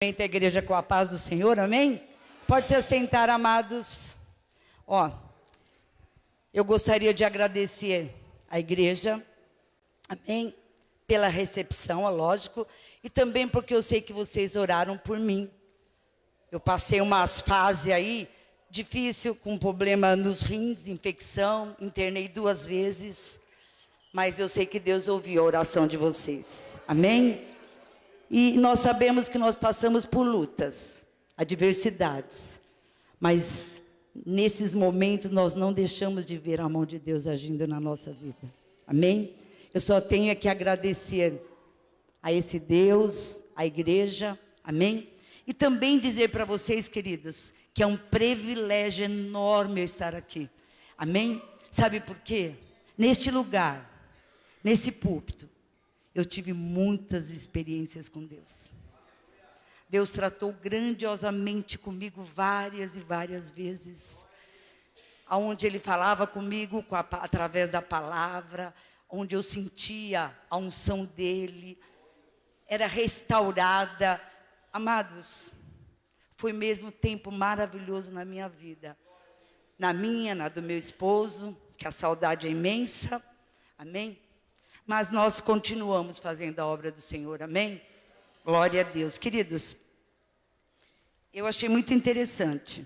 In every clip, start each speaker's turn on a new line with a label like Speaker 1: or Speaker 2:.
Speaker 1: A igreja com a paz do Senhor, amém? Pode se assentar, amados. Eu gostaria de agradecer à igreja, amém? Pela recepção, é lógico, e também porque eu sei que vocês oraram por mim. Eu passei umas fases aí, difícil, com problema nos rins, infecção, internei 2 vezes, mas eu sei que Deus ouviu a oração de vocês, amém? E nós sabemos que nós passamos por lutas, adversidades, mas nesses momentos nós não deixamos de ver a mão de Deus agindo na nossa vida, amém? Eu só tenho que agradecer a esse Deus, a igreja, amém? E também dizer para vocês, queridos, que é um privilégio enorme eu estar aqui, amém? Sabe por quê? Neste lugar, nesse púlpito, eu tive muitas experiências com Deus. Deus tratou grandiosamente comigo várias e várias vezes. Onde Ele falava comigo através da palavra, onde eu sentia a unção dEle, era restaurada. Amados, foi mesmo tempo maravilhoso na minha vida. Na do meu esposo, que a saudade é imensa, amém? Mas nós continuamos fazendo a obra do Senhor, amém? Glória a Deus. Queridos, eu achei muito interessante.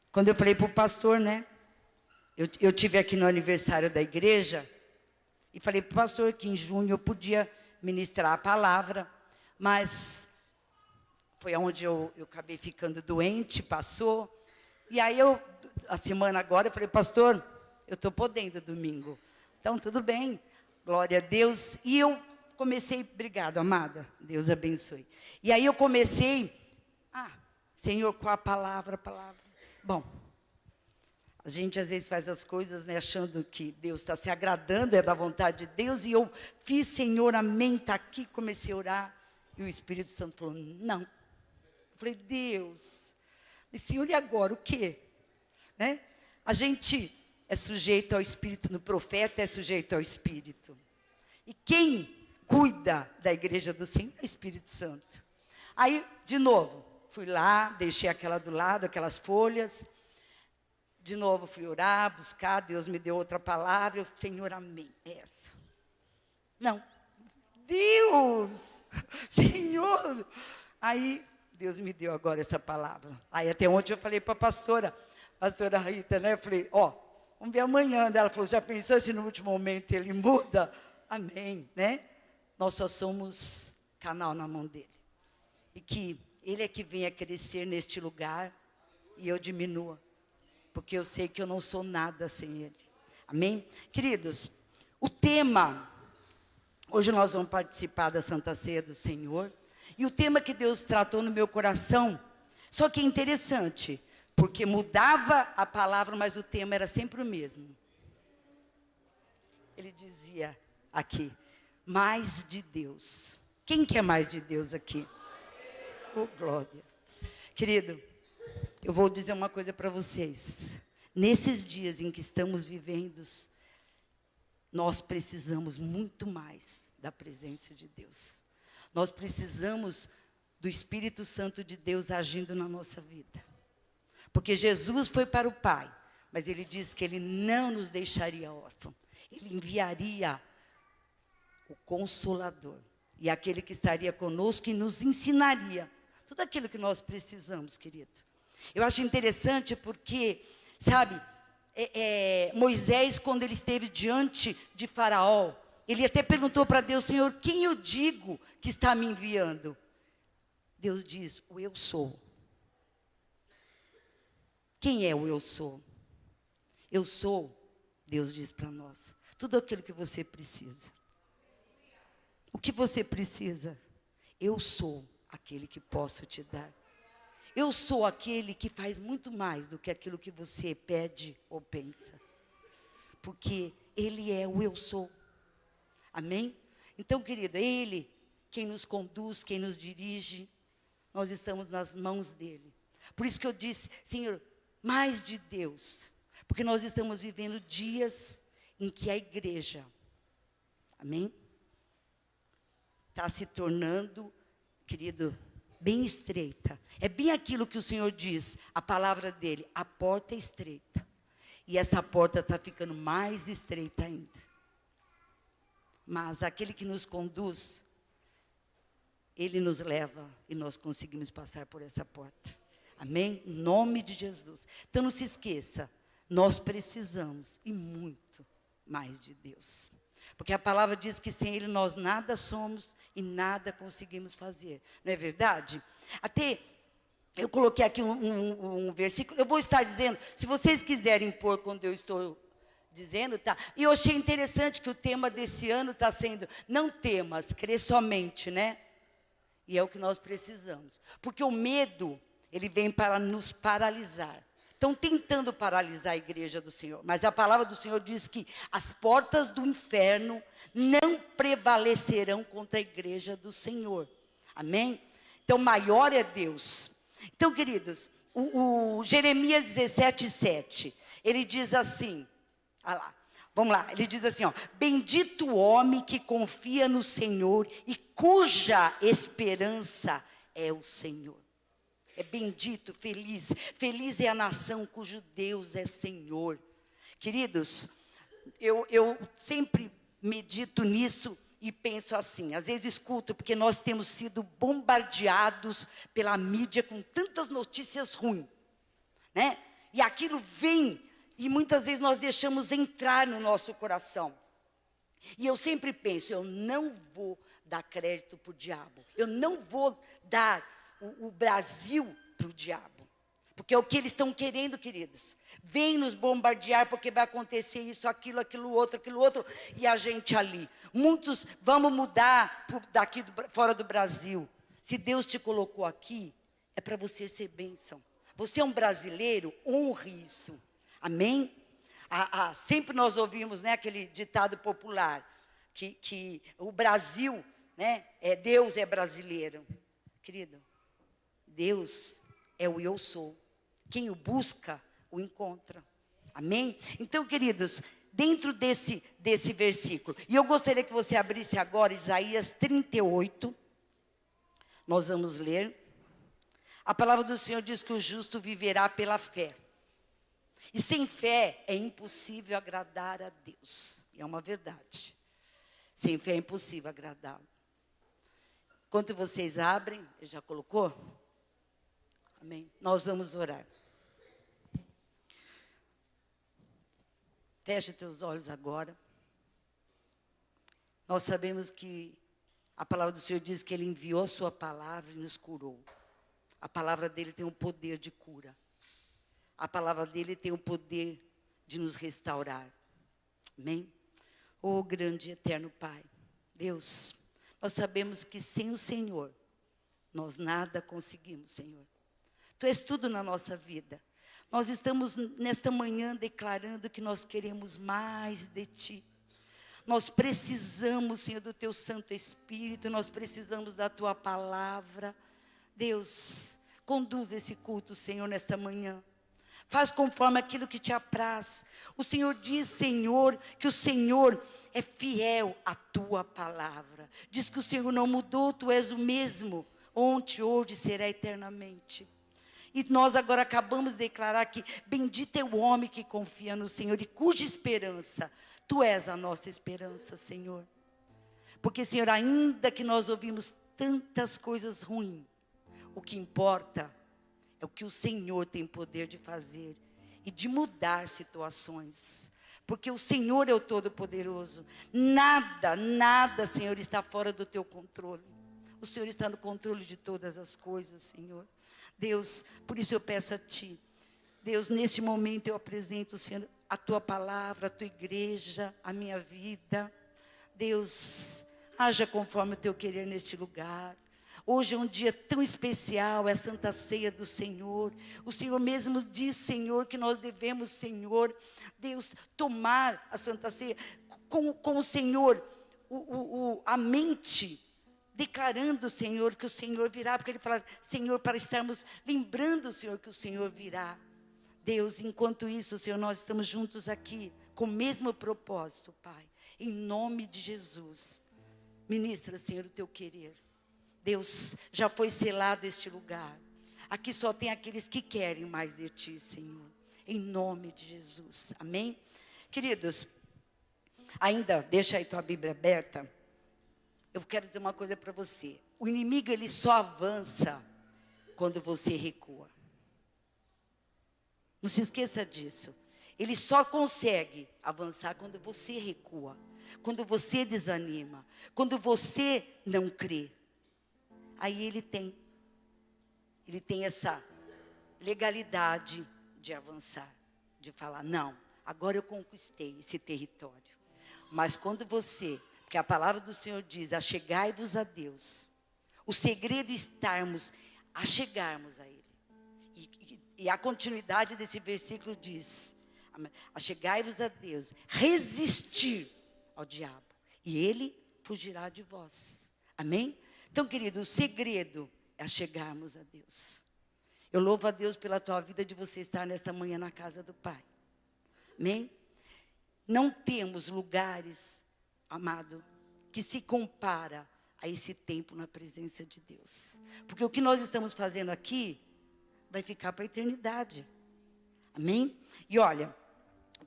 Speaker 1: Quando eu falei para o pastor, né? Eu tive aqui no aniversário da igreja, e falei para o pastor que em junho eu podia ministrar a palavra, mas foi onde eu acabei ficando doente, passou. E aí a semana agora, eu falei, pastor, eu estou podendo domingo. Então, tudo bem. Glória a Deus. E eu comecei, obrigado, amada, Deus abençoe. E aí eu comecei, Senhor, qual a palavra? Bom, a gente às vezes faz as coisas, né, achando que Deus está se agradando, é da vontade de Deus. E eu fiz, Senhor, amém, está aqui, comecei a orar. E o Espírito Santo falou, não. Eu falei, Deus, Senhor, e agora, o quê? Né? A gente é sujeito ao Espírito, no profeta é sujeito ao Espírito. E quem cuida da igreja do Senhor é o Espírito Santo. Aí, de novo, fui lá, deixei aquela do lado, aquelas folhas. De novo fui orar, buscar, Deus me deu outra palavra. Eu, Senhor, amém, é essa. Não, Deus, Senhor. Aí, Deus me deu agora essa palavra. Aí até ontem eu falei para a pastora Rita, né? Eu falei, vamos ver amanhã. Ela falou, já pensou se no último momento ele muda? Amém, né? Nós só somos canal na mão dele. E que ele é que venha crescer neste lugar e eu diminua. Porque eu sei que eu não sou nada sem ele. Amém? Queridos, o tema, hoje nós vamos participar da Santa Ceia do Senhor. E o tema que Deus tratou no meu coração, só que é interessante, porque mudava a palavra, mas o tema era sempre o mesmo. Ele dizia aqui, mais de Deus. Quem quer mais de Deus aqui? Oh, glória. Querido, eu vou dizer uma coisa para vocês. Nesses dias em que estamos vivendo, nós precisamos muito mais da presença de Deus. Nós precisamos do Espírito Santo de Deus agindo na nossa vida. Porque Jesus foi para o Pai, mas Ele disse que Ele não nos deixaria órfãos. Ele enviaria o Consolador. E aquele que estaria conosco e nos ensinaria tudo aquilo que nós precisamos, querido. Eu acho interessante porque, sabe, Moisés, quando ele esteve diante de Faraó, ele até perguntou para Deus, Senhor, quem eu digo que está me enviando? Deus diz, o eu sou. Quem é o eu sou? Eu sou, Deus diz para nós, tudo aquilo que você precisa. O que você precisa? Eu sou aquele que posso te dar. Eu sou aquele que faz muito mais do que aquilo que você pede ou pensa. Porque Ele é o eu sou. Amém? Então, querido, é Ele quem nos conduz, quem nos dirige. Nós estamos nas mãos dEle. Por isso que eu disse, Senhor, mais de Deus. Porque nós estamos vivendo dias em que a igreja, amém? Está se tornando, querido, bem estreita. É bem aquilo que o Senhor diz, a palavra dele, a porta é estreita. E essa porta está ficando mais estreita ainda. Mas aquele que nos conduz, ele nos leva e nós conseguimos passar por essa porta. Amém? Em nome de Jesus. Então não se esqueça, nós precisamos e muito mais de Deus. Porque a palavra diz que sem Ele nós nada somos e nada conseguimos fazer. Não é verdade? Até eu coloquei aqui um versículo, eu vou estar dizendo, se vocês quiserem pôr quando eu estou dizendo, tá? E eu achei interessante que o tema desse ano está sendo, não temas, crer somente, né? E é o que nós precisamos. Porque o medo, ele vem para nos paralisar. Estão tentando paralisar a igreja do Senhor. Mas a palavra do Senhor diz que as portas do inferno não prevalecerão contra a igreja do Senhor. Amém? Então, maior é Deus. Então, queridos, o Jeremias 17:7, ele diz assim, olha lá, vamos lá, ele diz assim, ó, bendito o homem que confia no Senhor e cuja esperança é o Senhor. É bendito, feliz. Feliz é a nação cujo Deus é Senhor. Queridos, eu sempre medito nisso e penso assim. Às vezes escuto, porque nós temos sido bombardeados pela mídia com tantas notícias ruins, né? E aquilo vem e muitas vezes nós deixamos entrar no nosso coração. E eu sempre penso, eu não vou dar crédito para o diabo. Eu não vou dar o Brasil para o diabo. Porque é o que eles estão querendo, queridos. Vem nos bombardear porque vai acontecer isso, aquilo outro. E a gente ali. Muitos, vamos mudar daqui fora do Brasil. Se Deus te colocou aqui, é para você ser bênção. Você é um brasileiro, honre isso. Amém? Sempre nós ouvimos, né, aquele ditado popular, que o Brasil, né, Deus é brasileiro. Querido, Deus é o eu sou. Quem o busca, o encontra. Amém? Então, queridos, dentro desse versículo, e eu gostaria que você abrisse agora Isaías 38, nós vamos ler. A palavra do Senhor diz que o justo viverá pela fé. E sem fé é impossível agradar a Deus. E é uma verdade. Sem fé é impossível agradá-lo. Enquanto vocês abrem, já colocou? Amém. Nós vamos orar. Feche teus olhos agora. Nós sabemos que a palavra do Senhor diz que Ele enviou a sua palavra e nos curou. A palavra dele tem o poder de cura. A palavra dele tem o poder de nos restaurar. Amém? Oh, grande e eterno Pai. Deus, nós sabemos que sem o Senhor, nós nada conseguimos, Senhor. Tu és tudo na nossa vida. Nós estamos nesta manhã declarando que nós queremos mais de Ti. Nós precisamos, Senhor, do Teu Santo Espírito. Nós precisamos da Tua palavra. Deus, conduz esse culto, Senhor, nesta manhã. Faz conforme aquilo que Te apraz. O Senhor diz, Senhor, que o Senhor é fiel à Tua palavra. Diz que o Senhor não mudou, Tu és o mesmo. Ontem, hoje, será eternamente. E nós agora acabamos de declarar que bendito é o homem que confia no Senhor e cuja esperança, Tu és a nossa esperança, Senhor. Porque, Senhor, ainda que nós ouvimos tantas coisas ruins, o que importa é o que o Senhor tem poder de fazer e de mudar situações. Porque o Senhor é o Todo-Poderoso. Nada, Senhor, está fora do Teu controle. O Senhor está no controle de todas as coisas, Senhor. Deus, por isso eu peço a Ti, Deus, neste momento eu apresento, Senhor, a Tua palavra, a Tua igreja, a minha vida. Deus, haja conforme o Teu querer neste lugar. Hoje é um dia tão especial, é a Santa Ceia do Senhor. O Senhor mesmo diz, Senhor, que nós devemos, Senhor, Deus, tomar a Santa Ceia com o Senhor, a mente, declarando, Senhor, que o Senhor virá, porque Ele fala, Senhor, para estarmos lembrando, Senhor, que o Senhor virá. Deus, enquanto isso, Senhor, nós estamos juntos aqui, com o mesmo propósito, Pai, em nome de Jesus. Ministra, Senhor, o Teu querer. Deus, já foi selado este lugar. Aqui só tem aqueles que querem mais de Ti, Senhor. Em nome de Jesus. Amém? Queridos, ainda deixa aí tua Bíblia aberta. Eu quero dizer uma coisa para você. O inimigo, ele só avança quando você recua. Não se esqueça disso. Ele só consegue avançar quando você recua. Quando você desanima. Quando você não crê. Aí ele tem essa legalidade de avançar. De falar, não, agora eu conquistei esse território. Mas quando você, porque a palavra do Senhor diz, achegai-vos a Deus. O segredo é chegarmos a Ele. E a continuidade desse versículo diz, achegai-vos a Deus, resistir ao diabo, e ele fugirá de vós. Amém? Então, querido, o segredo é chegarmos a Deus. Eu louvo a Deus pela tua vida de você estar nesta manhã na casa do Pai. Amém? Não temos lugares, amado, que se compara a esse tempo na presença de Deus. Porque o que nós estamos fazendo aqui vai ficar para a eternidade. Amém? E olha,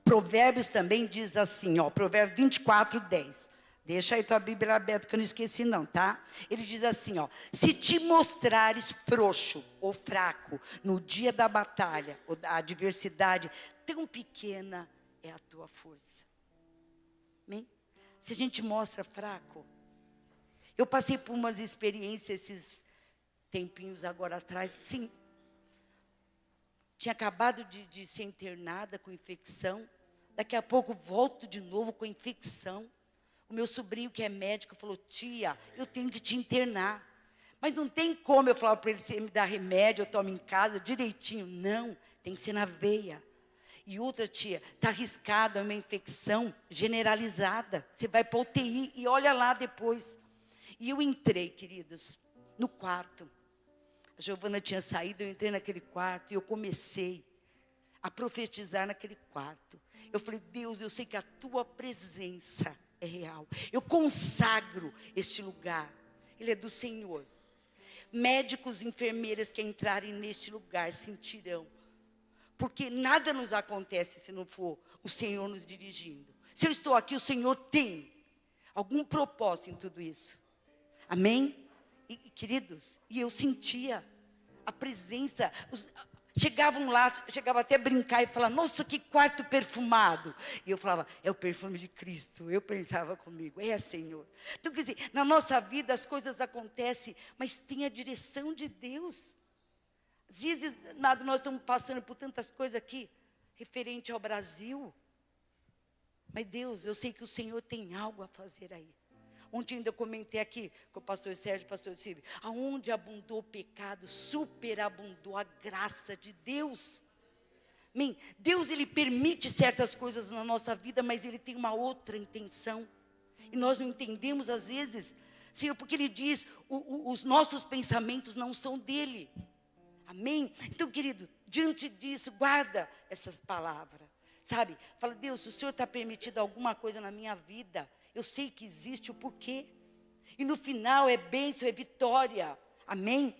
Speaker 1: Provérbios também diz assim, ó, Provérbios 24, 10. Deixa aí tua Bíblia aberta que eu não esqueci não, tá? Ele diz assim, ó, se te mostrares frouxo ou fraco no dia da batalha ou da adversidade, tão pequena é a tua força. Amém? Se a gente mostra fraco, eu passei por umas experiências esses tempinhos agora atrás, sim. Tinha acabado de ser internada com infecção. Daqui a pouco volto de novo com infecção. O meu sobrinho, que é médico, falou, tia, eu tenho que te internar. Mas não tem como eu falar para ele, você me dá remédio, eu tomo em casa direitinho. Não, tem que ser na veia. E outra, tia, está arriscada, é uma infecção generalizada. Você vai para a UTI e olha lá depois. E eu entrei, queridos, no quarto. A Giovana tinha saído, eu entrei naquele quarto e eu comecei a profetizar naquele quarto. Eu falei, Deus, eu sei que a tua presença é real. Eu consagro este lugar. Ele é do Senhor. Médicos, enfermeiras que entrarem neste lugar sentirão. Porque nada nos acontece se não for o Senhor nos dirigindo. Se eu estou aqui, o Senhor tem algum propósito em tudo isso. Amém? E, queridos, e eu sentia a presença. Chegavam lá, chegava até a brincar e falar, nossa, que quarto perfumado. E eu falava, é o perfume de Cristo. Eu pensava comigo, Senhor. Então, quer dizer, na nossa vida as coisas acontecem, mas tem a direção de Deus. Às vezes, nós estamos passando por tantas coisas aqui, referente ao Brasil. Mas Deus, eu sei que o Senhor tem algo a fazer aí. Ontem ainda eu comentei aqui com o pastor Sérgio e o pastor Silvio. Aonde abundou o pecado, superabundou a graça de Deus. Amém? Deus, Ele permite certas coisas na nossa vida, mas Ele tem uma outra intenção. E nós não entendemos às vezes, Senhor, porque Ele diz, os nossos pensamentos não são dEle. Amém? Então, querido, diante disso, guarda essas palavras. Sabe? Fala, Deus, se o Senhor está permitindo alguma coisa na minha vida, eu sei que existe o porquê. E no final é bênção, é vitória. Amém?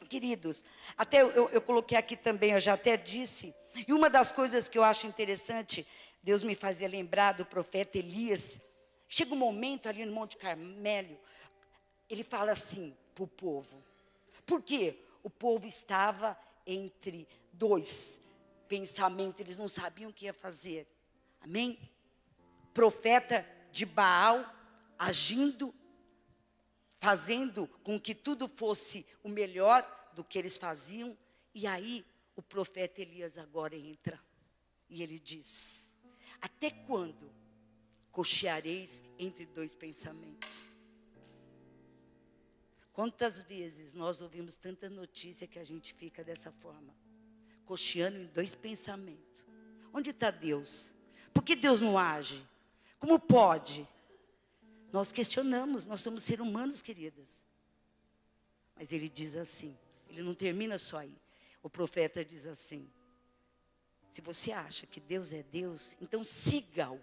Speaker 1: Queridos, até eu coloquei aqui também, eu já até disse. E uma das coisas que eu acho interessante, Deus me fazia lembrar do profeta Elias. Chega um momento ali no Monte Carmelo, ele fala assim para o povo. Por quê? O povo estava entre dois pensamentos, eles não sabiam o que ia fazer. Amém? Profeta de Baal, agindo, fazendo com que tudo fosse o melhor do que eles faziam. E aí, o profeta Elias agora entra. E ele diz, até quando cocheareis entre dois pensamentos? Quantas vezes nós ouvimos tanta notícia que a gente fica dessa forma? Cocheando em dois pensamentos. Onde está Deus? Por que Deus não age? Como pode? Nós questionamos, nós somos seres humanos, queridos. Mas ele diz assim, ele não termina só aí. O profeta diz assim, se você acha que Deus é Deus, então siga-o.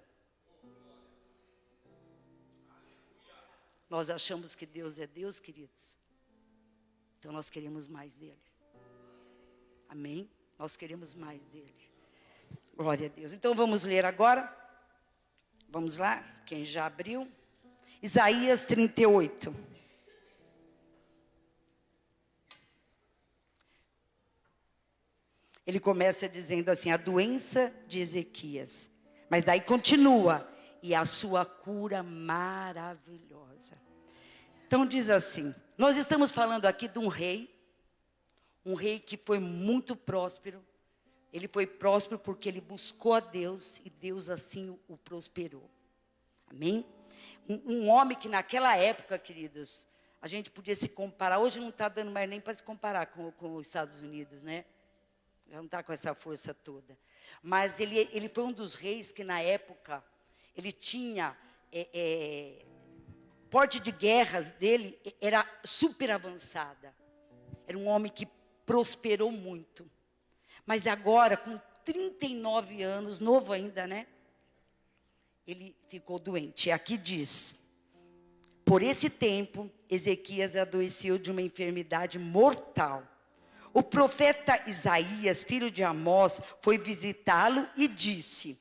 Speaker 1: Nós achamos que Deus é Deus, queridos. Então nós queremos mais dele. Amém? Nós queremos mais dele. Glória a Deus. Então vamos ler agora. Vamos lá? Quem já abriu? Isaías 38. Ele começa dizendo assim, a doença de Ezequias. Mas daí continua, e a sua cura maravilhosa. Então diz assim, nós estamos falando aqui de um rei que foi muito próspero. Ele foi próspero porque ele buscou a Deus e Deus assim o prosperou. Amém? Um homem que naquela época, queridos, a gente podia se comparar, hoje não está dando mais nem para se comparar com os Estados Unidos, né? Já não está com essa força toda. Mas ele foi um dos reis que na época, ele tinha, porte de guerras dele era super avançada. Era um homem que prosperou muito. Mas agora, com 39 anos, novo ainda, né? Ele ficou doente. Aqui diz, por esse tempo, Ezequias adoeceu de uma enfermidade mortal. O profeta Isaías, filho de Amós, foi visitá-lo e disse,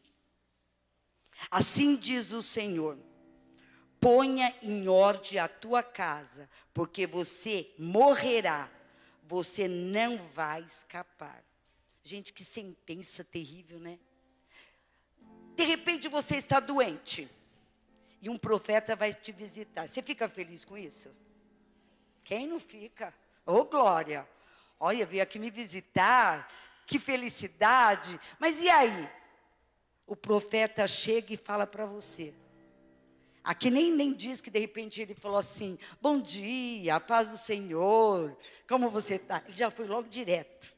Speaker 1: assim diz o Senhor, ponha em ordem a tua casa, porque você morrerá, você não vai escapar. Gente, que sentença terrível, né? De repente você está doente e um profeta vai te visitar. Você fica feliz com isso? Quem não fica? Ô, glória! Olha, veio aqui me visitar, que felicidade. Mas e aí? O profeta chega e fala para você. Aqui nem diz que de repente ele falou assim, bom dia, a paz do Senhor, como você está? Ele já foi logo direto.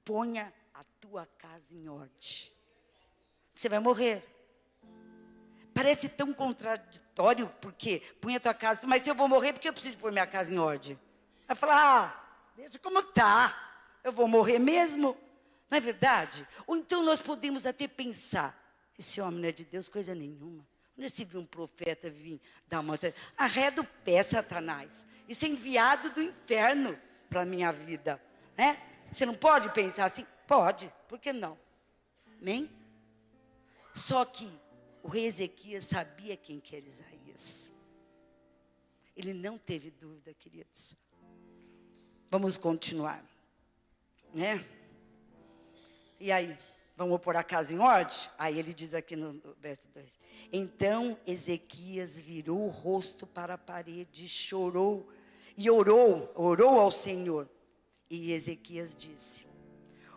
Speaker 1: Ponha a tua casa em ordem. Você vai morrer. Parece tão contraditório, porque põe a tua casa, mas se eu vou morrer, porque eu preciso pôr minha casa em ordem? Vai falar, deixa como está, eu vou morrer mesmo. Não é verdade? Ou então nós podemos até pensar, esse homem não é de Deus coisa nenhuma. Onde se viu um profeta vir dar uma... Arreda o pé, Satanás. Isso é enviado do inferno para a minha vida. Né? Você não pode pensar assim? Pode, por que não? Amém? Só que o rei Ezequias sabia quem que era Isaías. Ele não teve dúvida, queridos. Vamos continuar. Né? E aí, vamos pôr a casa em ordem? Aí ele diz aqui no verso 2. Então Ezequias virou o rosto para a parede, chorou e orou ao Senhor. E Ezequias disse,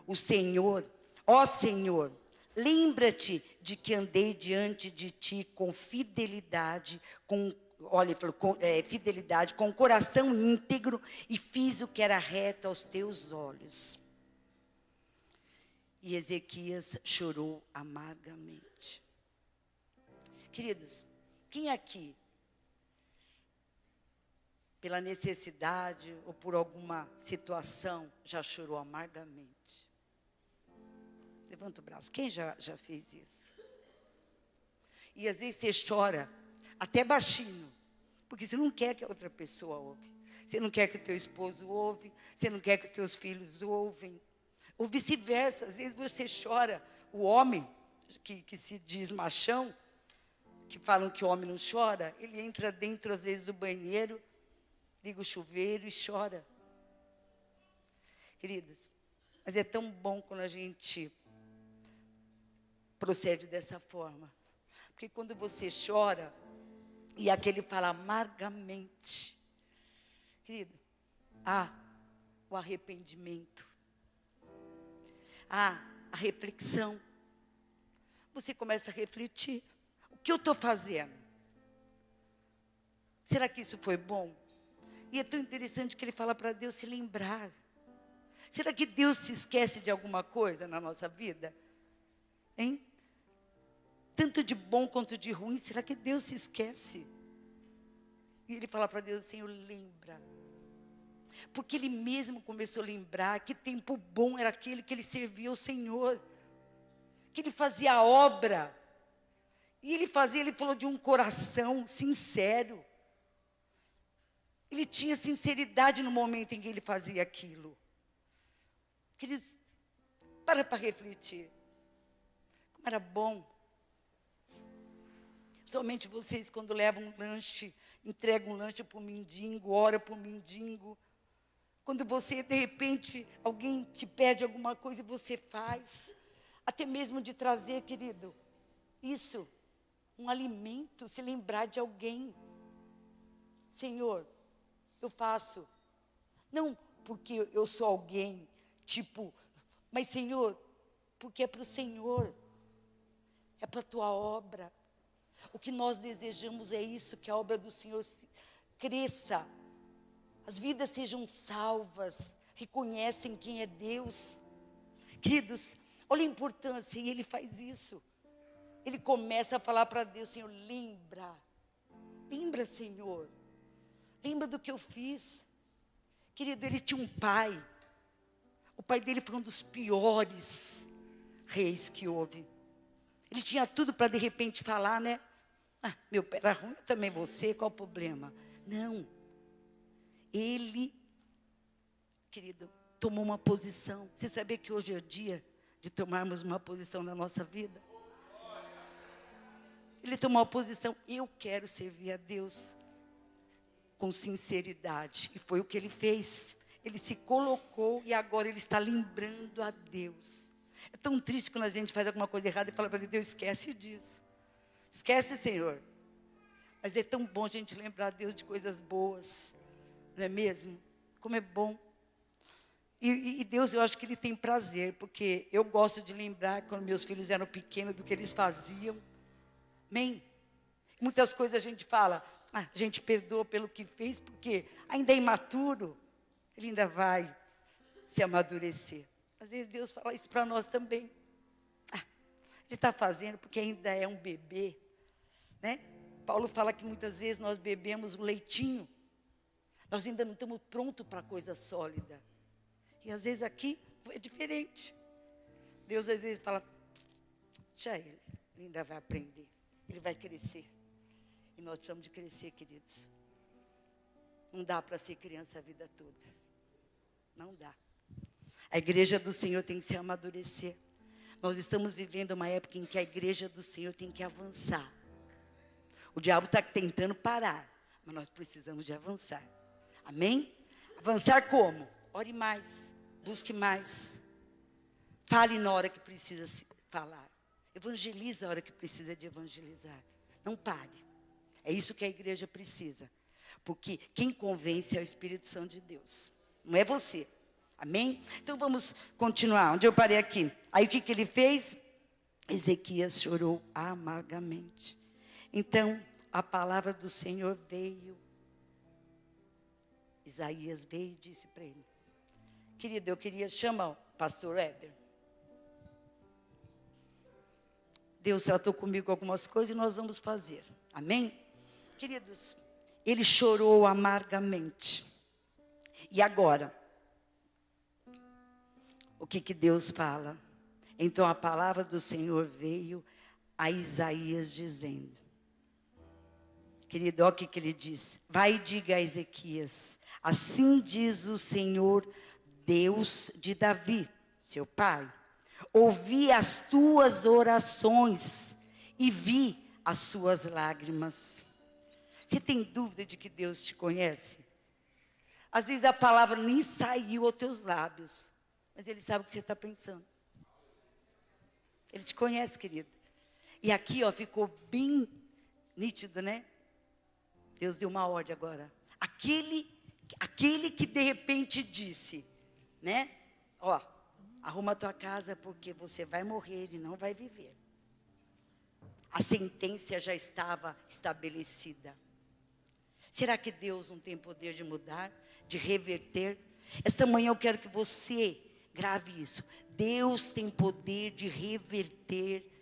Speaker 1: o Senhor, ó Senhor, lembra-te de que andei diante de ti com fidelidade, fidelidade, com coração íntegro, e fiz o que era reto aos teus olhos. E Ezequias chorou amargamente. Queridos, quem aqui, pela necessidade ou por alguma situação, já chorou amargamente? Levanta o braço. Quem já fez isso? E às vezes você chora, até baixinho, porque você não quer que a outra pessoa ouve. Você não quer que o teu esposo ouve, você não quer que os teus filhos ouvem. Ou vice-versa, às vezes você chora. O homem, que se diz machão, que falam que o homem não chora, ele entra dentro, às vezes, do banheiro, liga o chuveiro e chora. Queridos, mas é tão bom quando a gente procede dessa forma. Porque quando você chora, e aquele fala amargamente, querido, o arrependimento, a reflexão. Você começa a refletir. O que eu estou fazendo? Será que isso foi bom? E é tão interessante que ele fala para Deus se lembrar. Será que Deus se esquece de alguma coisa na nossa vida? Hein? Tanto de bom quanto de ruim, será que Deus se esquece? E ele fala para Deus, Senhor, lembra. Porque ele mesmo começou a lembrar que tempo bom era aquele que ele servia ao Senhor. Que ele fazia a obra. E ele falou de um coração sincero. Ele tinha sinceridade no momento em que ele fazia aquilo. Queridos, para refletir. Como era bom. Somente vocês, quando levam um lanche, entregam um lanche para o mendigo, ora para o mendigo. Quando você, de repente, alguém te pede alguma coisa e você faz. Até mesmo de trazer, querido, isso, um alimento, se lembrar de alguém. Senhor, eu faço. Não porque eu sou alguém, tipo, mas Senhor, porque é para o Senhor. É para a tua obra. O que nós desejamos é isso, que a obra do Senhor cresça. As vidas sejam salvas, reconhecem quem é Deus. Queridos, olha a importância, e ele faz isso. Ele começa a falar para Deus, Senhor, lembra, Senhor, lembra do que eu fiz. Querido, ele tinha um pai, o pai dele foi um dos piores reis que houve. Ele tinha tudo para de repente falar, né? Ah, meu pai era ruim, eu também vou ser, qual o problema? Não. Ele, querido, tomou uma posição. Você sabia que hoje é o dia de tomarmos uma posição na nossa vida? Ele tomou uma posição, eu quero servir a Deus com sinceridade. E foi o que ele fez. Ele se colocou e agora ele está lembrando a Deus. É tão triste quando a gente faz alguma coisa errada e fala para Deus, esquece disso. Esquece, Senhor. Mas é tão bom a gente lembrar a Deus de coisas boas. Não é mesmo? Como é bom. E Deus, eu acho que Ele tem prazer. Porque eu gosto de lembrar, quando meus filhos eram pequenos, do que eles faziam. Amém? Muitas coisas a gente fala, a gente perdoa pelo que fez, porque ainda é imaturo. Ele ainda vai se amadurecer. Às vezes Deus fala isso para nós também. Ele está fazendo porque ainda é um bebê, né? Paulo fala que muitas vezes nós bebemos o leitinho. Nós ainda não estamos prontos para coisa sólida. E às vezes aqui é diferente. Deus às vezes fala, deixa ele ainda vai aprender. Ele vai crescer. E nós precisamos de crescer, queridos. Não dá para ser criança a vida toda. Não dá. A igreja do Senhor tem que se amadurecer. Nós estamos vivendo uma época em que a igreja do Senhor tem que avançar. O diabo está tentando parar, mas nós precisamos de avançar. Amém? Avançar como? Ore mais, busque mais. Fale na hora que precisa falar. Evangelize na hora que precisa de evangelizar. Não pare. É isso que a igreja precisa. Porque quem convence é o Espírito Santo de Deus. Não é você. Amém? Então vamos continuar. Onde eu parei aqui? Aí o que ele fez? Ezequias chorou amargamente. Então a palavra do Senhor veio. Isaías veio e disse para ele. Querido, eu queria chamar o pastor Weber. Deus tratou comigo algumas coisas e nós vamos fazer. Amém? Queridos, ele chorou amargamente. E agora? O que Deus fala? Então a palavra do Senhor veio a Isaías dizendo. Querido, olha o que ele diz. Vai e diga a Ezequias. Assim diz o Senhor, Deus de Davi, seu pai. Ouvi as tuas orações e vi as suas lágrimas. Você tem dúvida de que Deus te conhece? Às vezes a palavra nem saiu aos teus lábios, mas Ele sabe o que você está pensando. Ele te conhece, querido. E aqui, ó, ficou bem nítido, né? Deus deu uma ordem agora. Aquele que de repente disse, né? Ó, arruma a tua casa porque você vai morrer e não vai viver. A sentença já estava estabelecida. Será que Deus não tem poder de mudar, de reverter? Esta manhã eu quero que você grave isso. Deus tem poder de reverter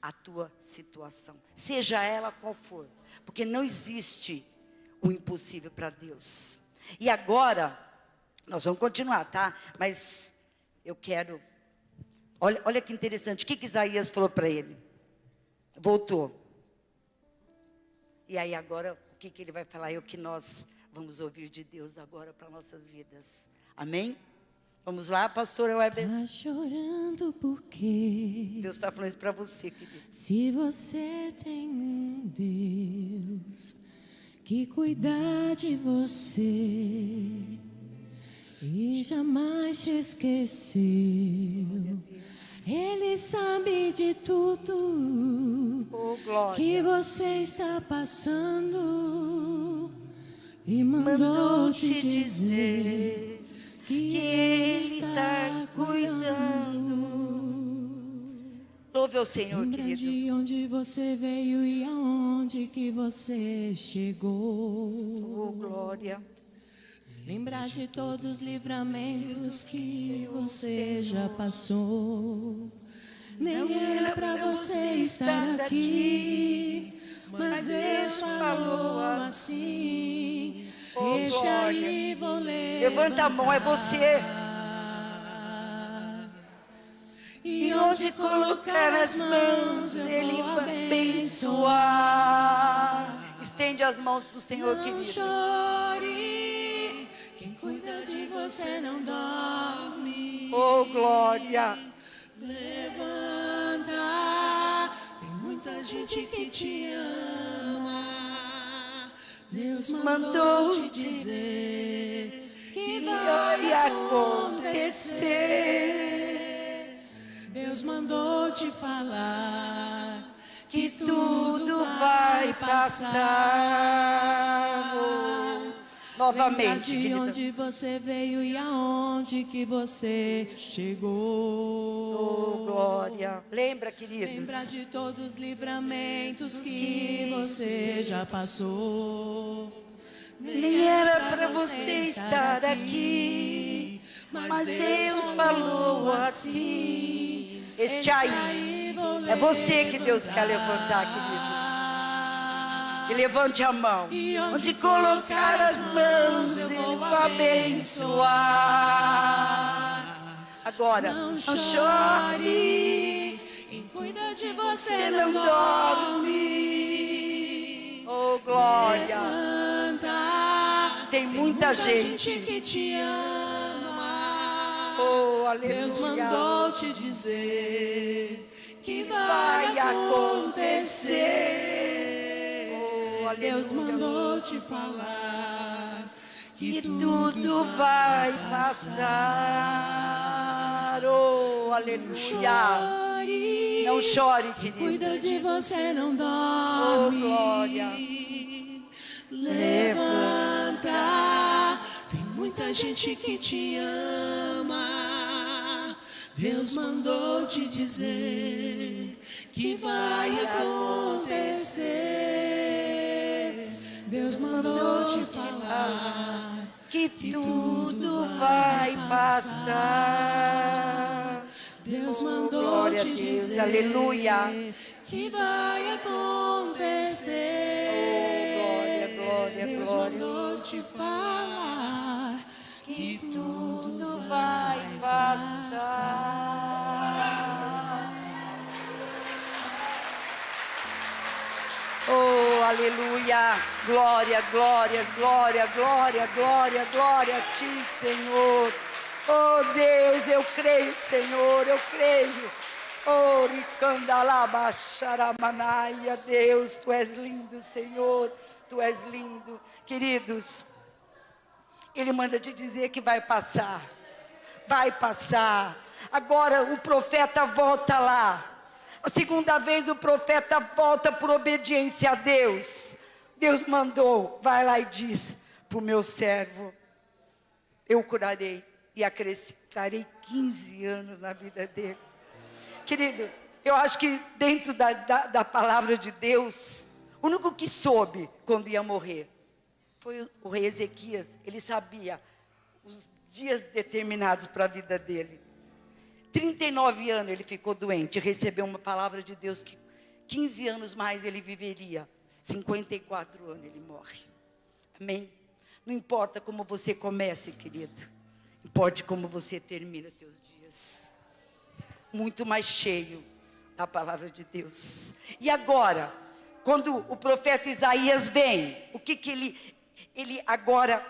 Speaker 1: a tua situação, seja ela qual for, porque não existe o impossível para Deus. E agora, nós vamos continuar, tá? Mas eu quero, olha que interessante, o que Isaías falou para ele? Voltou. E aí agora, o que ele vai falar é o que nós vamos ouvir de Deus agora para nossas vidas. Amém? Vamos lá, pastora Weber.
Speaker 2: Tá chorando por quê?
Speaker 1: Deus está falando isso para você, querido.
Speaker 2: Se você tem um Deus que cuida de você e jamais te esqueceu, Ele sabe de tudo que você está passando e mandou te dizer que Ele está cuidando.
Speaker 1: Louve ao Senhor,
Speaker 2: Lembra
Speaker 1: querido.
Speaker 2: de onde você veio e aonde que você chegou.
Speaker 1: Oh, glória.
Speaker 2: Lembra de todos os livramentos que você já passou. Nem era pra você estar aqui, mas Deus falou assim.
Speaker 1: Oh,
Speaker 2: Deixa aí, vou
Speaker 1: levanta a mão, é você.
Speaker 2: E onde colocar as mãos, Ele vai abençoar.
Speaker 1: Estende as mãos para o Senhor,
Speaker 2: Não
Speaker 1: querido.
Speaker 2: chore, quem cuida de você não dorme.
Speaker 1: Oh, glória.
Speaker 2: Levanta, tem muita gente que te ama. Deus mandou te dizer que vai acontecer. Deus mandou te falar
Speaker 1: Que tudo vai passar. Novamente,
Speaker 2: de
Speaker 1: querida.
Speaker 2: onde você veio e aonde que você chegou.
Speaker 1: Oh, glória. Lembra, queridos.
Speaker 2: Lembra de todos os livramentos que você já passou.
Speaker 1: Nem era para você estar aqui, mas Deus falou assim. Este aí é você que Deus quer levantar, querido. E levante a mão. Onde colocar as mãos, Ele vai abençoar. Agora, não chore.
Speaker 2: Quem cuida de você não dorme.
Speaker 1: Oh, glória.
Speaker 2: Levanta.
Speaker 1: Tem muita gente
Speaker 2: que te ama.
Speaker 1: Oh, aleluia.
Speaker 2: Deus mandou te dizer que vai acontecer. Deus mandou te falar
Speaker 1: que tudo vai passar. Oh, aleluia. Não chore, querido.
Speaker 2: Cuida de você, não dorme.
Speaker 1: Oh, glória.
Speaker 2: Levanta. Tem muita gente que te ama. Deus mandou te dizer que vai acontecer. Deus mandou te falar
Speaker 1: que tudo vai passar.
Speaker 2: Deus mandou te dizer,
Speaker 1: aleluia,
Speaker 2: que vai acontecer.
Speaker 1: Oh, glória,
Speaker 2: Deus
Speaker 1: glória.
Speaker 2: mandou te falar
Speaker 1: que tudo vai passar. Oh, aleluia, glória, glórias, glória, glória, glória, glória a ti, Senhor. Oh, Deus, eu creio, Senhor, eu creio. Oh, ricandalabaxaramanaia, Deus, Tu és lindo, Senhor, Tu és lindo. Queridos, Ele manda te dizer que vai passar. Vai passar. Agora o profeta volta lá. A segunda vez o profeta volta por obediência a Deus. Deus mandou, vai lá e diz para o meu servo: eu curarei e acrescentarei 15 anos na vida dele. Querido, eu acho que dentro da palavra de Deus, o único que soube quando ia morrer foi o rei Ezequias. Ele sabia os dias determinados para a vida dele. 39 anos ele ficou doente, recebeu uma palavra de Deus que 15 anos mais ele viveria. 54 anos ele morre. Amém? Não importa como você comece, querido, importa como você termina os teus dias. Muito mais cheio da palavra de Deus. E agora, quando o profeta Isaías vem, o que ele Ele agora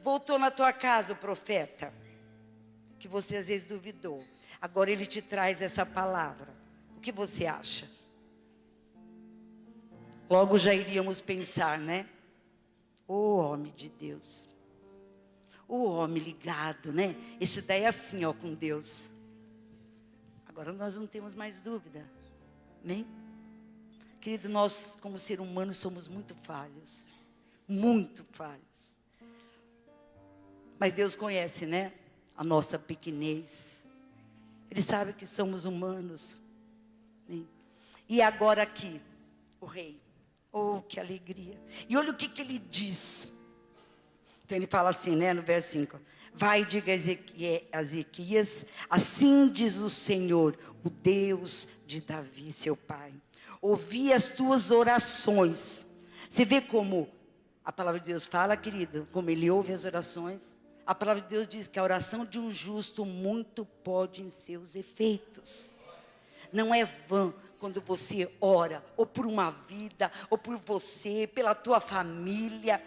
Speaker 1: voltou na tua casa, o profeta, que você às vezes duvidou. Agora ele te traz essa palavra. O que você acha? Logo já iríamos pensar, né? O homem de Deus. O homem ligado, né? Esse daí é assim, ó, com Deus. Agora nós não temos mais dúvida. Nem? Querido, nós como ser humano somos muito falhos. Muito falhos. Mas Deus conhece, né? A nossa pequenez. Ele sabe que somos humanos. Né? E agora aqui, o rei. Oh, que alegria. E olha o que ele diz. Então ele fala assim, né, no verso 5. Vai e diga a Ezequias, assim diz o Senhor, o Deus de Davi, seu pai. Ouvi as tuas orações. Você vê como a palavra de Deus fala, querido, como ele ouve as orações. A palavra de Deus diz que a oração de um justo muito pode em seus efeitos. Não é vã quando você ora, ou por uma vida, ou por você, pela tua família.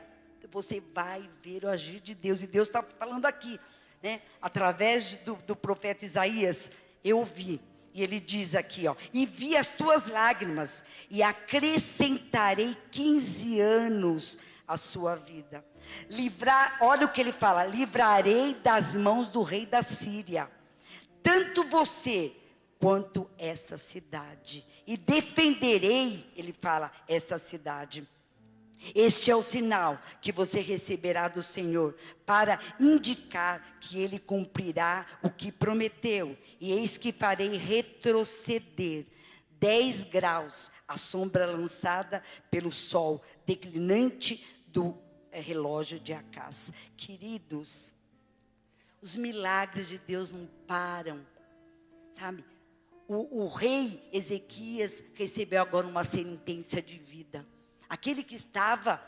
Speaker 1: Você vai ver o agir de Deus. E Deus está falando aqui, né? Através do profeta Isaías, eu vi. E ele diz aqui, ó, e vi as tuas lágrimas, e acrescentarei 15 anos à sua vida. Olha o que ele fala, livrarei das mãos do rei da Síria, tanto você quanto essa cidade. E defenderei, ele fala, essa cidade. Este é o sinal que você receberá do Senhor, para indicar que Ele cumprirá o que prometeu. E eis que farei retroceder 10 graus a sombra lançada pelo sol declinante do relógio de Acás. Queridos, os milagres de Deus não param, sabe? O rei Ezequias recebeu agora uma sentença de vida. Aquele que estava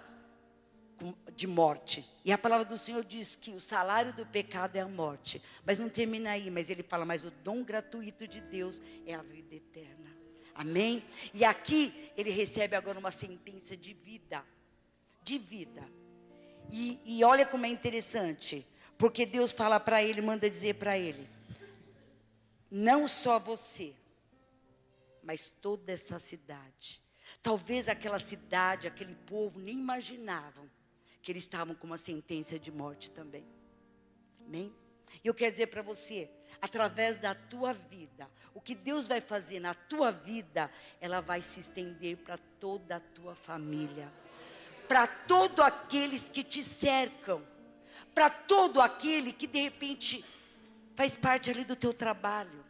Speaker 1: de morte. E a palavra do Senhor diz que o salário do pecado é a morte. Mas não termina aí, mas ele fala, mas o dom gratuito de Deus é a vida eterna. Amém? E aqui ele recebe agora uma sentença de vida. De vida. E olha como é interessante. Porque Deus fala para ele, manda dizer para ele. Não só você, mas toda essa cidade. Talvez aquela cidade, aquele povo nem imaginavam que eles estavam com uma sentença de morte também. Amém? E eu quero dizer para você, através da tua vida, o que Deus vai fazer na tua vida, ela vai se estender para toda a tua família. Para todos aqueles que te cercam. Para todo aquele que de repente faz parte ali do teu trabalho.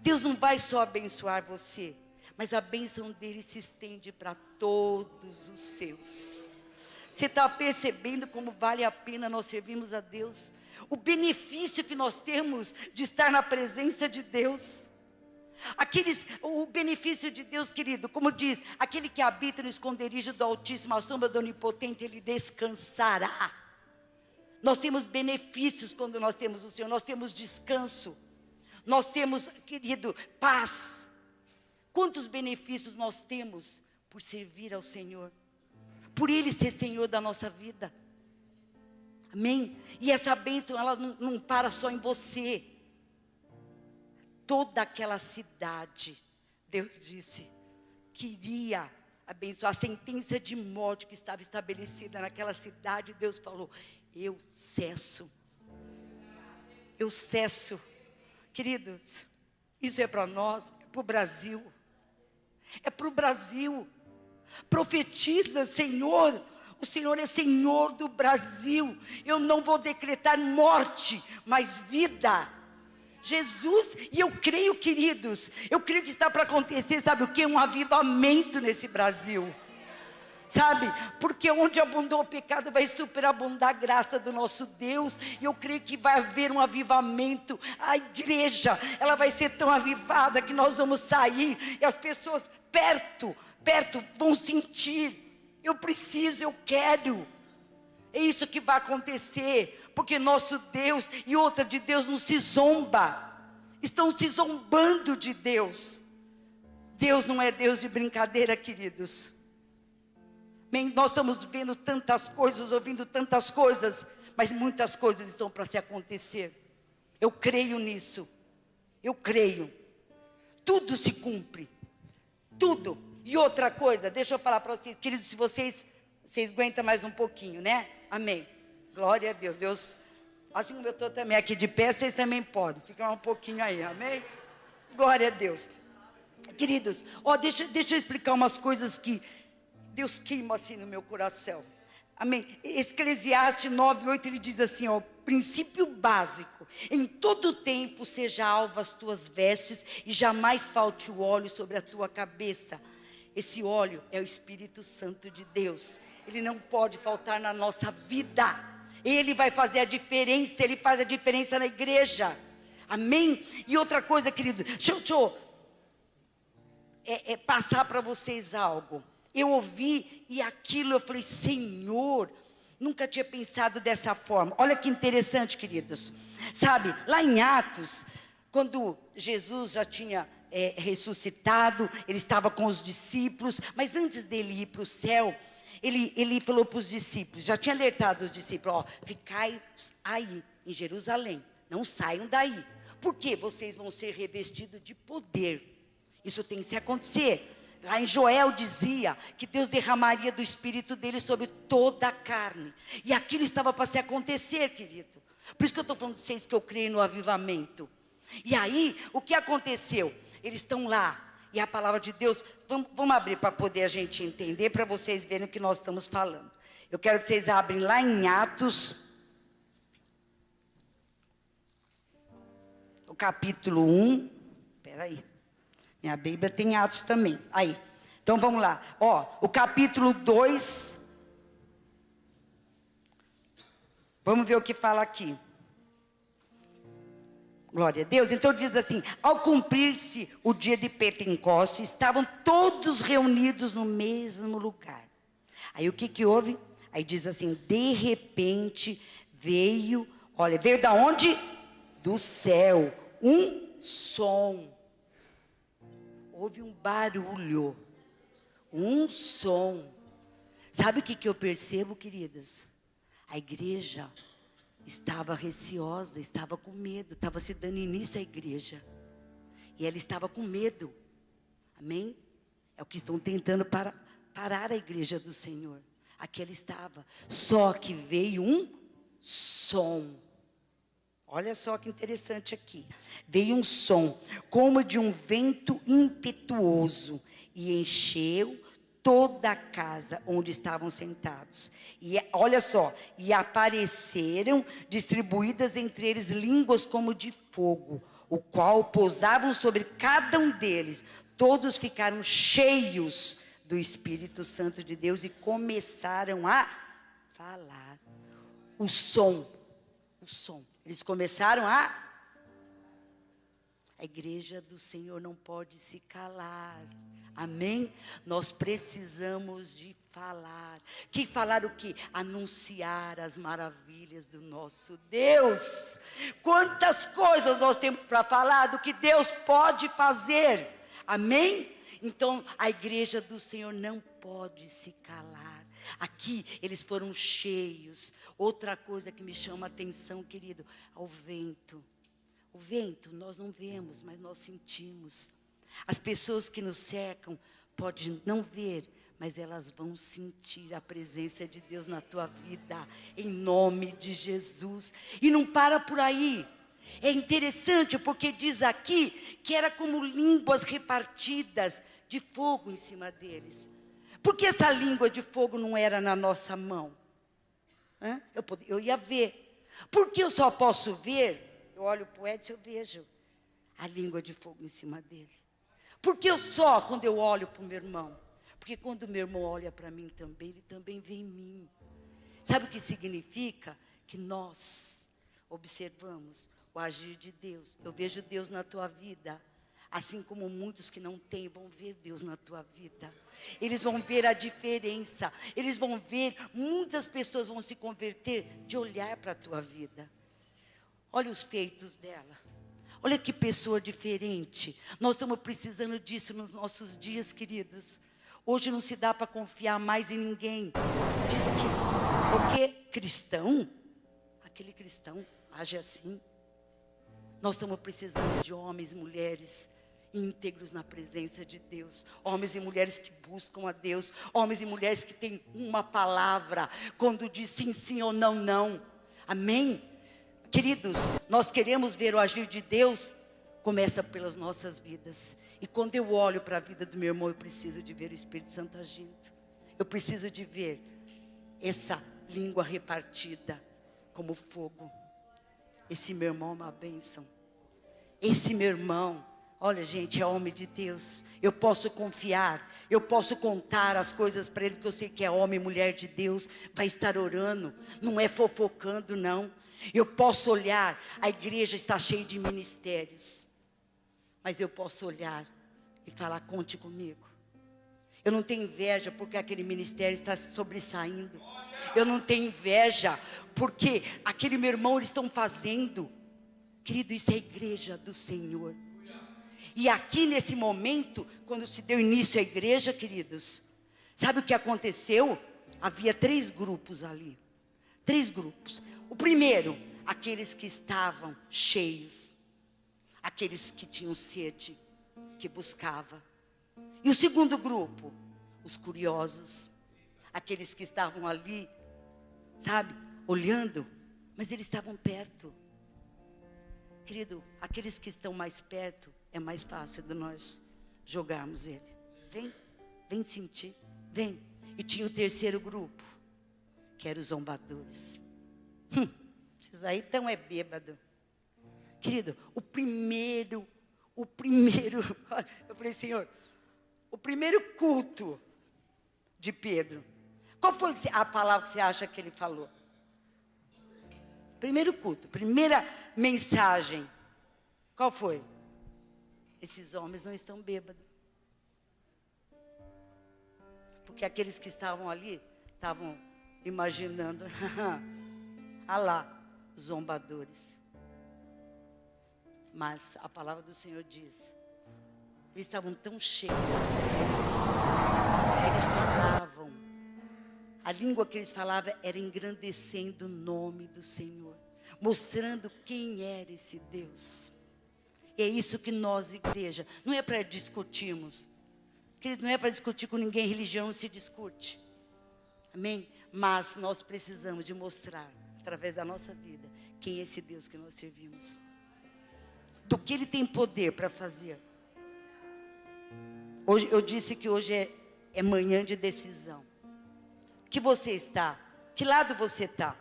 Speaker 1: Deus não vai só abençoar você, mas a bênção dele se estende para todos os seus. Você está percebendo como vale a pena nós servirmos a Deus? O benefício que nós temos de estar na presença de Deus. O benefício de Deus, querido, como diz, aquele que habita no esconderijo do Altíssimo, à sombra do Onipotente, ele descansará. Nós temos benefícios quando nós temos o Senhor, nós temos descanso. Nós temos, querido, paz. Quantos benefícios nós temos por servir ao Senhor? Por Ele ser Senhor da nossa vida. Amém? E essa bênção, ela não para só em você. Toda aquela cidade, Deus disse, queria abençoar. A sentença de morte que estava estabelecida naquela cidade, Deus falou, eu cesso. Eu cesso. Queridos, isso é para nós, é para o Brasil. É para o Brasil. Profetiza, Senhor. O Senhor é Senhor do Brasil. Eu não vou decretar morte, mas vida. Jesus, e eu creio, queridos, eu creio que está para acontecer, sabe o que? Um avivamento nesse Brasil. Sabe, porque onde abundou o pecado vai superabundar a graça do nosso Deus. E eu creio que vai haver um avivamento. A igreja, ela vai ser tão avivada que nós vamos sair e as pessoas perto vão sentir. Eu preciso, eu quero. É isso que vai acontecer. Porque nosso Deus e outra de Deus não se zomba. Estão se zombando de Deus. Deus não é Deus de brincadeira, queridos. Nós estamos vendo tantas coisas, ouvindo tantas coisas, mas muitas coisas estão para se acontecer. Eu creio nisso. Eu creio. Tudo se cumpre. Tudo. E outra coisa, deixa eu falar para vocês, queridos, se vocês aguentam mais um pouquinho, né? Amém. Glória a Deus. Deus, assim como eu estou também aqui de pé, vocês também podem. Ficar um pouquinho aí, amém? Glória a Deus. Queridos, deixa eu explicar umas coisas que Deus queima assim no meu coração. Amém. Eclesiastes 9:8, ele diz assim, princípio básico: em todo tempo seja alva as tuas vestes e jamais falte o óleo sobre a tua cabeça. Esse óleo é o Espírito Santo de Deus. Ele não pode faltar na nossa vida. Ele vai fazer a diferença. Ele faz a diferença na igreja. Amém? E outra coisa, querido, deixa eu passar para vocês algo. Eu ouvi e aquilo eu falei, Senhor, nunca tinha pensado dessa forma. Olha que interessante, queridos. Sabe, lá em Atos, quando Jesus já tinha ressuscitado, ele estava com os discípulos, mas antes dele ir para o céu, ele falou para os discípulos, já tinha alertado os discípulos, ficai aí em Jerusalém, não saiam daí, porque vocês vão ser revestidos de poder. Isso tem que acontecer. Lá em Joel dizia que Deus derramaria do Espírito dele sobre toda a carne. E aquilo estava para se acontecer, querido. Por isso que eu estou falando de vocês que eu creio no avivamento. E aí, o que aconteceu? Eles estão lá. E a palavra de Deus, vamos abrir para poder a gente entender, para vocês verem o que nós estamos falando. Eu quero que vocês abrem lá em Atos, o capítulo 1. Espera aí. Minha Bíblia tem Atos também. Aí. Então vamos lá. O capítulo 2. Vamos ver o que fala aqui. Glória a Deus. Então diz assim: ao cumprir-se o dia de Pentecostes, estavam todos reunidos no mesmo lugar. Aí o que houve? Aí diz assim: de repente veio da onde? Do céu, um som. Houve um barulho, um som. Sabe o que eu percebo, queridas? A igreja estava receosa, estava com medo, estava se dando início à igreja. E ela estava com medo. Amém? É o que estão tentando parar a igreja do Senhor. Aqui ela estava. Só que veio um som. Olha só que interessante aqui. Veio um som, como de um vento impetuoso, e encheu toda a casa onde estavam sentados. E olha só, e apareceram distribuídas entre eles línguas como de fogo, o qual pousavam sobre cada um deles. Todos ficaram cheios do Espírito Santo de Deus e começaram a falar. O som. Eles começaram a igreja do Senhor não pode se calar. Amém? Nós precisamos de falar. Que falar o quê? Anunciar as maravilhas do nosso Deus. Quantas coisas nós temos para falar do que Deus pode fazer. Amém? Então a igreja do Senhor não pode se calar. Aqui eles foram cheios. Outra coisa que me chama a atenção, querido, ao vento. O vento nós não vemos, mas nós sentimos. As pessoas que nos cercam podem não ver, mas elas vão sentir a presença de Deus na tua vida, em nome de Jesus. E não para por aí. É interessante porque diz aqui que era como línguas repartidas de fogo em cima deles. Por que essa língua de fogo não era na nossa mão? Eu ia ver. Por que eu só posso ver? Eu olho para o Edson, eu vejo a língua de fogo em cima dele. Por que eu só quando eu olho para o meu irmão? Porque quando o meu irmão olha para mim também, ele também vê em mim. Sabe o que significa? Que nós observamos o agir de Deus. Eu vejo Deus na tua vida. Assim como muitos que não têm vão ver Deus na tua vida. Eles vão ver a diferença. Eles vão ver, muitas pessoas vão se converter de olhar para a tua vida. Olha os feitos dela. Olha que pessoa diferente. Nós estamos precisando disso nos nossos dias, queridos. Hoje não se dá para confiar mais em ninguém. Diz que, porque cristão, aquele cristão age assim. Nós estamos precisando de homens e mulheres íntegros na presença de Deus. Homens e mulheres que buscam a Deus. Homens e mulheres que têm uma palavra. Quando diz sim, sim ou não, não. Amém? Queridos, nós queremos ver o agir de Deus. Começa pelas nossas vidas. E quando eu olho para a vida do meu irmão, eu preciso de ver o Espírito Santo agindo. Eu preciso de ver essa língua repartida como fogo. Esse meu irmão é uma bênção. Esse meu irmão, olha gente, é homem de Deus. Eu posso confiar, eu posso contar as coisas para ele, porque eu sei que é homem e mulher de Deus. Vai estar orando, não é fofocando não. Eu posso olhar, a igreja está cheia de ministérios. Mas eu posso olhar e falar, conte comigo. Eu não tenho inveja porque aquele ministério está sobressaindo. Eu não tenho inveja porque aquele meu irmão, eles estão fazendo. Querido, isso é a igreja do Senhor. E aqui nesse momento, quando se deu início à igreja, queridos, sabe o que aconteceu? Havia 3 grupos ali. 3 grupos. O primeiro, aqueles que estavam cheios. Aqueles que tinham sede, que buscavam. E o segundo grupo, os curiosos. Aqueles que estavam ali, sabe, olhando, mas eles estavam perto. Querido, aqueles que estão mais perto, é mais fácil de nós jogarmos ele. Vem sentir, vem. E tinha o terceiro grupo, que eram os zombadores. Esses aí estão bêbado. Querido, o primeiro, eu falei, Senhor, o primeiro culto de Pedro, qual foi a palavra que você acha que ele falou? Primeiro culto, primeira mensagem, qual foi? Esses homens não estão bêbados. Porque aqueles que estavam ali, estavam imaginando, ah lá, os zombadores. Mas a palavra do Senhor diz, eles estavam tão cheios, eles falavam, a língua que eles falavam era engrandecendo o nome do Senhor, mostrando quem era esse Deus. E é isso que nós, igreja, não é para discutirmos, querido, não é para discutir com ninguém, religião se discute, amém? Mas nós precisamos de mostrar, através da nossa vida, quem é esse Deus que nós servimos. Do que Ele tem poder para fazer. Hoje, eu disse que hoje é manhã de decisão. Que você está? Que lado você está?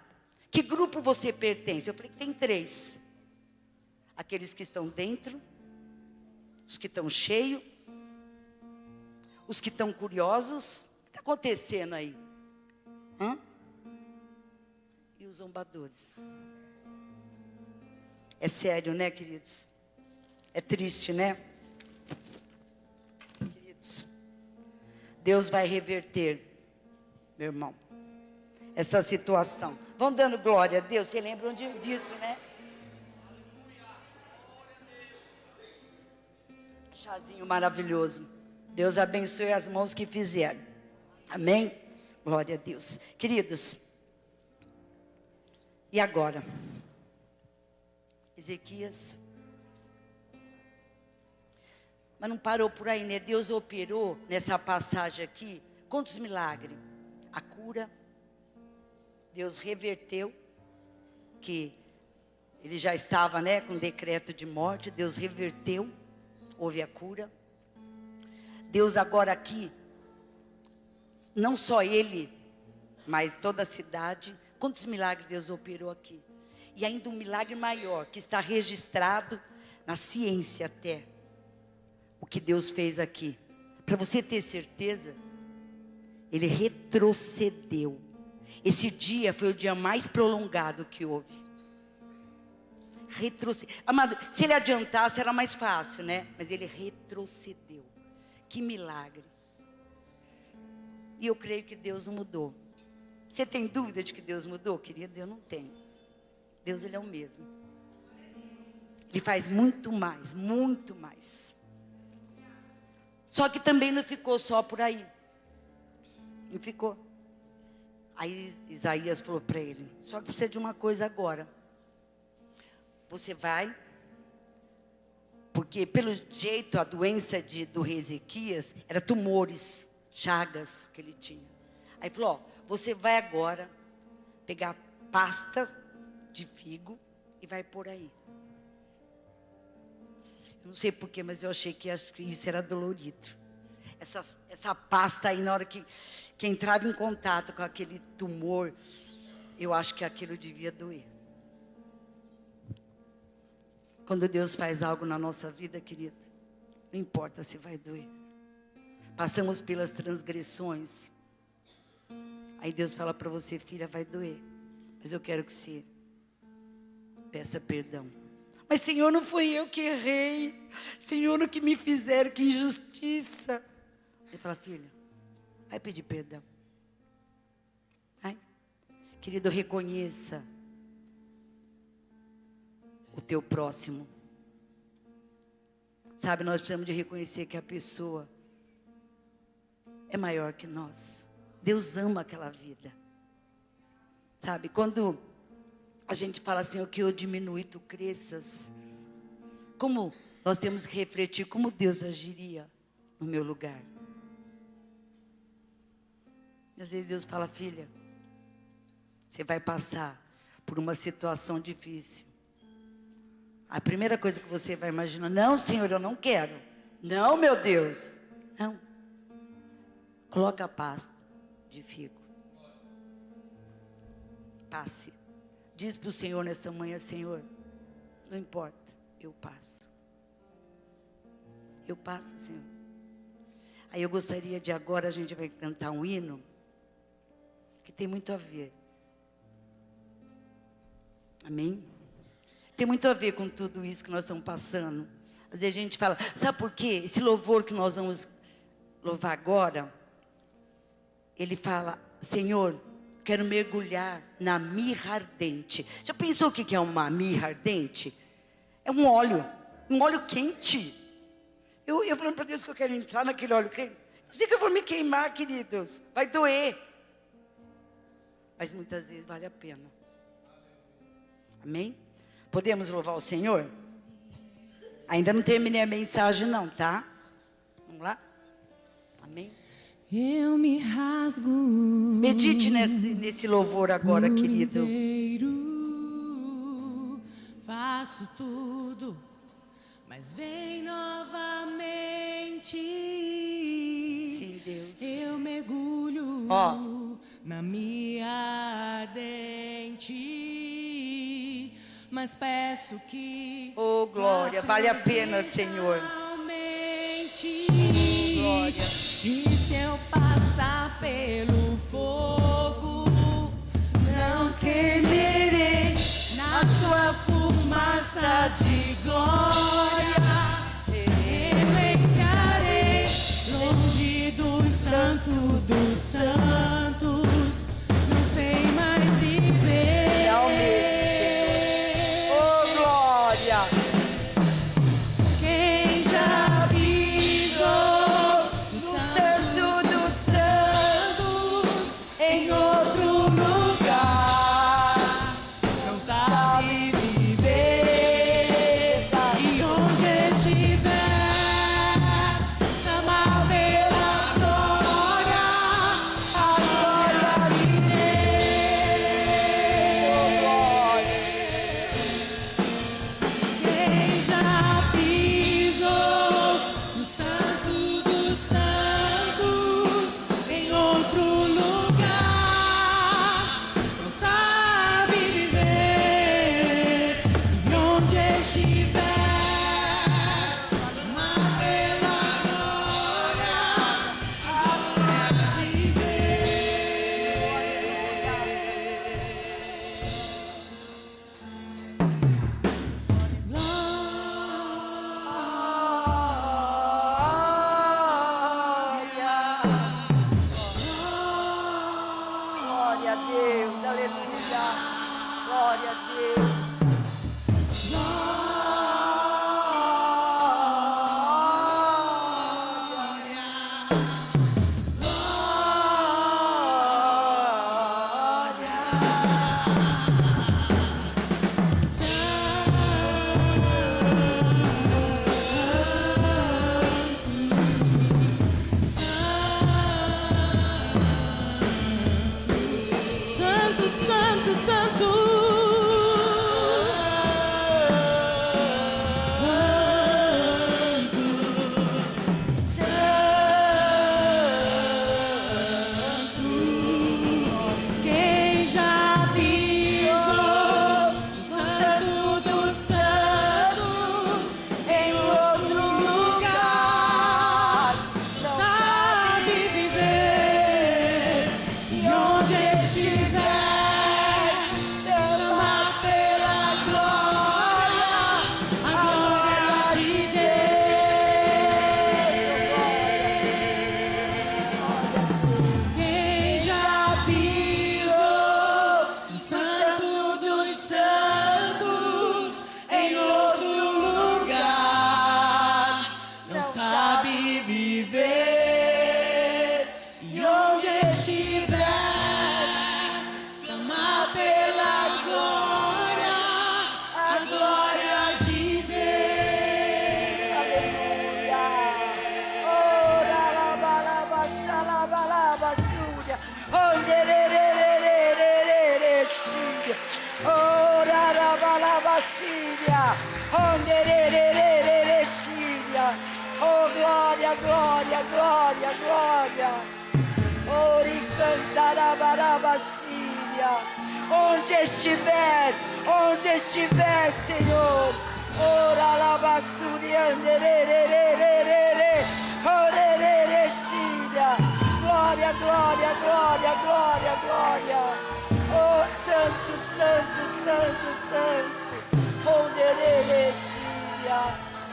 Speaker 1: Que grupo você pertence? Eu falei que tem 3. Aqueles que estão dentro, os que estão cheios, os que estão curiosos. O que está acontecendo aí? E os zombadores. É sério, né, queridos? É triste, né? Queridos, Deus vai reverter, meu irmão, essa situação. Vão dando glória a Deus, vocês lembram disso, né? Chazinho maravilhoso. Deus abençoe as mãos que fizeram. Amém? Glória a Deus. Queridos, e agora? Ezequias. Mas não parou por aí, né? Deus operou nessa passagem aqui. Quantos milagres? A cura. Deus reverteu. Que ele já estava, né, com decreto de morte. Deus reverteu. Houve a cura. Deus agora aqui, não só ele, mas toda a cidade. Quantos milagres Deus operou aqui? E ainda um milagre maior, que está registrado na ciência até. O que Deus fez aqui. Para você ter certeza, Ele retrocedeu. Esse dia foi o dia mais prolongado que houve. Retrocedeu. Amado, se Ele adiantasse era mais fácil, né? Mas Ele retrocedeu. Que milagre. E eu creio que Deus mudou. Você tem dúvida de que Deus mudou, querido? Eu não tenho. Deus, Ele é o mesmo. Ele faz muito mais, muito mais. Só que também não ficou só por aí. Não ficou. Aí Isaías falou para ele: só que precisa de uma coisa agora. Você vai, porque pelo jeito a doença do rei Ezequias era tumores, chagas que ele tinha. Aí falou: ó, você vai agora pegar pasta de figo e vai por aí. Eu não sei porquê, mas eu achei que isso era dolorido. Essa pasta aí, na hora que entrava em contato com aquele tumor, eu acho que aquilo devia doer. Quando Deus faz algo na nossa vida, querido, não importa se vai doer. Passamos pelas transgressões. Aí Deus fala para você: filha, vai doer, mas eu quero que você peça perdão. Mas Senhor, não foi eu que errei. Senhor, o que me fizeram, que injustiça. Ele fala: filha, vai pedir perdão. Vai. Querido, reconheça o teu próximo. Sabe, nós precisamos de reconhecer que a pessoa é maior que nós. Deus ama aquela vida. Sabe, quando a gente fala assim: o que eu diminui, tu cresças. Como nós temos que refletir como Deus agiria no meu lugar. E às vezes Deus fala: filha, você vai passar por uma situação difícil. A primeira coisa que você vai imaginar: não, Senhor, eu não quero. Não, meu Deus. Não. Coloca a pasta de figo. Passe. Diz para o Senhor nesta manhã: Senhor, não importa, eu passo. Eu passo, Senhor. Aí eu gostaria de agora, a gente vai cantar um hino que tem muito a ver. Amém? Tem muito a ver com tudo isso que nós estamos passando. Às vezes a gente fala: sabe por quê? Esse louvor que nós vamos louvar agora, ele fala: Senhor, quero mergulhar na mirra ardente. Já pensou o que é uma mirra ardente? É um óleo quente. Eu falando para Deus que eu quero entrar naquele óleo quente. Eu sei que eu vou me queimar, queridos. Vai doer. Mas muitas vezes vale a pena. Amém? Podemos louvar o Senhor? Ainda não terminei a mensagem não, tá? Vamos lá? Amém?
Speaker 2: Eu me rasgo.
Speaker 1: Medite nesse louvor agora, querido.
Speaker 2: Faço tudo, mas vem novamente.
Speaker 1: Sim, Deus.
Speaker 2: Eu mergulho na minha ardente, mas peço que
Speaker 1: oh, glória, vale a pena, Senhor. Glória.
Speaker 2: E se eu passar pelo fogo, não temerei. Na tua fumaça de glória, eu encarei longe do santo dos santos. Não sei mais viver.
Speaker 1: Oh, glória.
Speaker 2: Quem já pisou no santo dos santos em outro lugar não sabe viver. E onde estiver, clamar pela glória, a
Speaker 1: Síria. Ondererererere, Síria. Oh, glória, glória, glória, glória. Ori cantarabaraba, Síria. Onde estiver, Senhor. Ora labassuri, andererererere. Orerere, Síria. Glória, glória, glória, glória, glória. Oh, santo, santo, santo, santo. Onderere, Síria.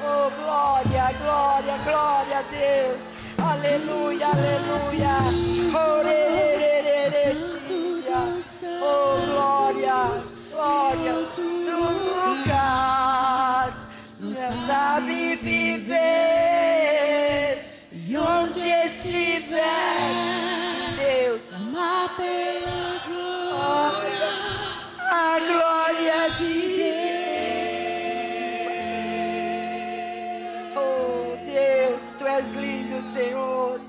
Speaker 1: Oh, glória, glória, glória a Deus. Aleluia, aleluia. Orerere, Síria. Oh, glória, glória. No lugar, não sabe viver. E onde estiver, Deus,
Speaker 2: Amar pela glória,
Speaker 1: a glória de Deus. Oh, Deus, Tu és lindo, Senhor.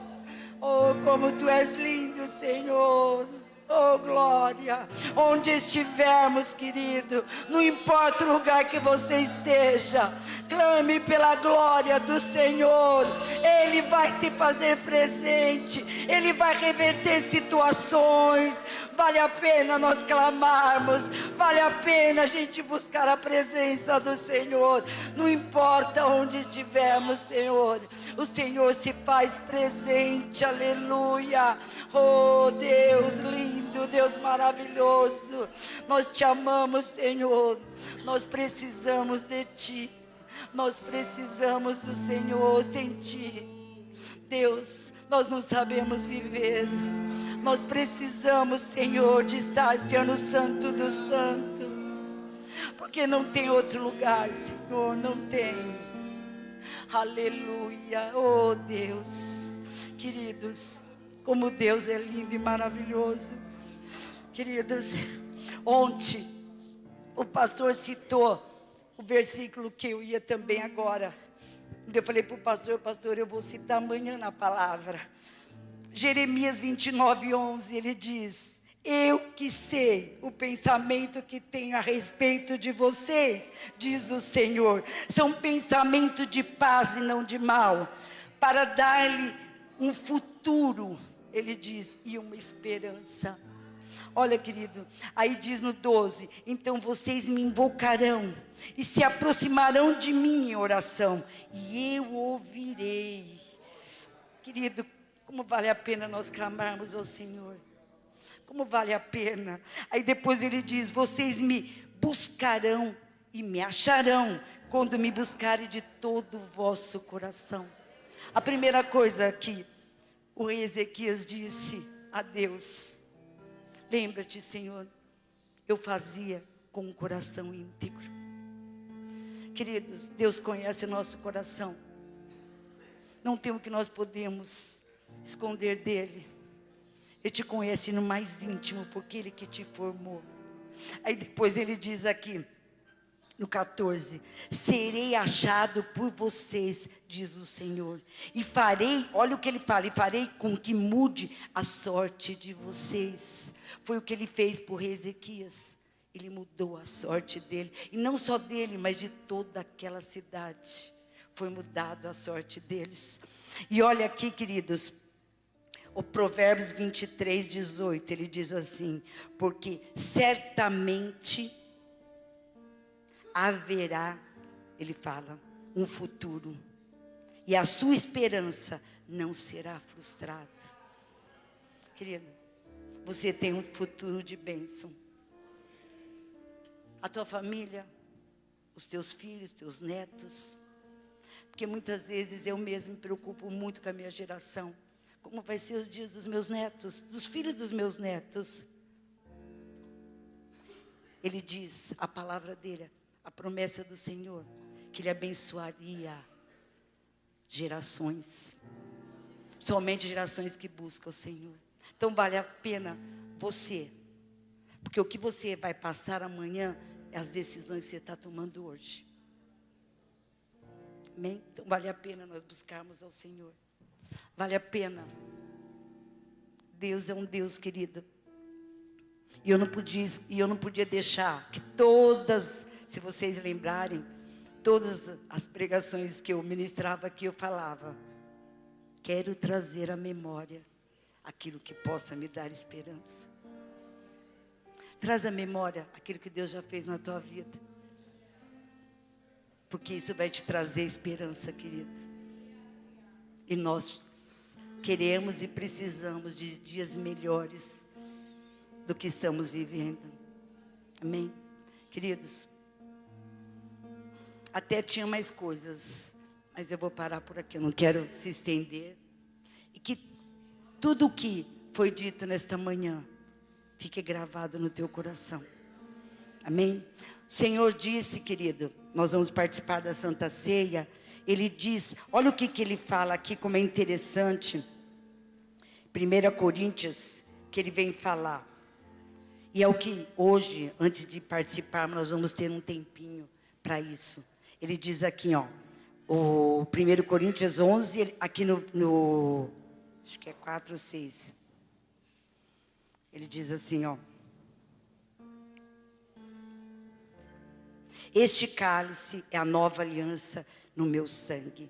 Speaker 1: Oh, como Tu és lindo, Senhor. Oh, glória. Onde estivermos, querido, não importa o lugar que você esteja, clame pela glória do Senhor. Ele vai se fazer presente. Ele vai reverter situações. Vale a pena nós clamarmos. Vale a pena a gente buscar a presença do Senhor. Não importa onde estivermos, Senhor. O Senhor se faz presente, aleluia. Oh, Deus lindo, Deus maravilhoso. Nós te amamos, Senhor. Nós precisamos de Ti. Nós precisamos do Senhor. Sem Ti, Deus, nós não sabemos viver. Nós precisamos, Senhor, de estar no Santo do Santo. Porque não tem outro lugar, Senhor, não tem. Aleluia, oh Deus. Queridos, como Deus é lindo e maravilhoso. Queridos, ontem o pastor citou o versículo que eu ia também agora. Eu falei para o pastor, eu vou citar amanhã na palavra. Jeremias 29:11, ele diz: eu que sei o pensamento que tenho a respeito de vocês, diz o Senhor, são pensamentos de paz e não de mal, para dar-lhe um futuro, ele diz, e uma esperança. Olha, querido, aí diz no 12: então vocês me invocarão e se aproximarão de mim em oração, e eu ouvirei. Querido, como vale a pena nós clamarmos ao Senhor. Como vale a pena. Aí depois ele diz: vocês me buscarão e me acharão, quando me buscarem de todo o vosso coração. A primeira coisa que o rei Ezequias disse a Deus: lembra-te, Senhor, eu fazia com um coração íntegro. Queridos, Deus conhece o nosso coração. Não tem o que nós podemos esconder dele. Ele te conhece no mais íntimo, porque Ele que te formou. Aí depois ele diz aqui, no 14: serei achado por vocês, diz o Senhor, e farei, olha o que ele fala, e farei com que mude a sorte de vocês. Foi o que ele fez por rei Ezequias. Ele mudou a sorte dele, e não só dele, mas de toda aquela cidade. Foi mudado a sorte deles. E olha aqui, queridos, o Provérbios 23:18, ele diz assim: porque certamente haverá, ele fala, um futuro, e a sua esperança não será frustrada. Querido, você tem um futuro de bênção. A tua família, os teus filhos, teus netos. Porque muitas vezes eu mesmo me preocupo muito com a minha geração. Como vai ser os dias dos meus netos, dos filhos dos meus netos? Ele diz, a palavra dele, a promessa do Senhor, que Ele abençoaria gerações. Somente gerações que buscam o Senhor. Então vale a pena você. Porque o que você vai passar amanhã é as decisões que você está tomando hoje. Amém? Então vale a pena nós buscarmos ao Senhor. Vale a pena. Deus é um Deus, querido. E eu não podia deixar que todas Se vocês lembrarem, todas as pregações que eu ministrava aqui, eu falava: quero trazer à memória aquilo que possa me dar esperança. Traz à memória aquilo que Deus já fez na tua vida, porque isso vai te trazer esperança, querido. E nós queremos e precisamos de dias melhores do que estamos vivendo. Amém? Queridos, até tinha mais coisas, mas eu vou parar por aqui, eu não quero se estender. E que tudo o que foi dito nesta manhã fique gravado no teu coração. Amém? O Senhor disse, querido, nós vamos participar da Santa Ceia. Ele diz, olha o que ele fala aqui, como é interessante. 1 Coríntios, que ele vem falar. E é o que hoje, antes de participarmos, nós vamos ter um tempinho para isso. Ele diz aqui, ó, o 1 Coríntios 11, aqui no acho que é 4 ou 6. Ele diz assim, ó: este cálice é a nova aliança no meu sangue.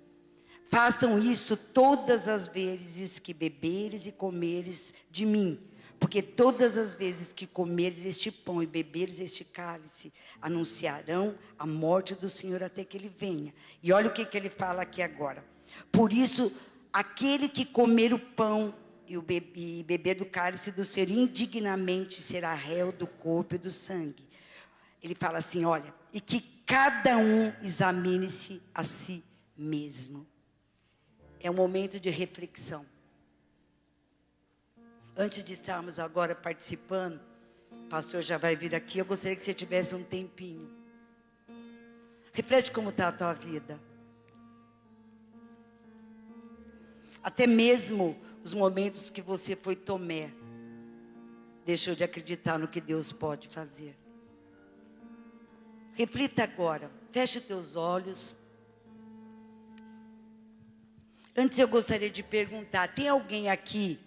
Speaker 1: Façam isso todas as vezes que beberes e comeres de mim, porque todas as vezes que comeres este pão e beberes este cálice, anunciarão a morte do Senhor até que Ele venha. E olha o que ele fala aqui agora. Por isso, aquele que comer o pão e beber do cálice do Senhor indignamente será réu do corpo e do sangue. Ele fala assim, olha, e que cada um examine-se a si mesmo. É um momento de reflexão. Antes de estarmos agora participando, o pastor já vai vir aqui, eu gostaria que você tivesse um tempinho. Reflete como está a tua vida. Até mesmo os momentos que você foi Tomé, deixou de acreditar no que Deus pode fazer. Reflita agora, feche teus olhos. Antes eu gostaria de perguntar, tem alguém aqui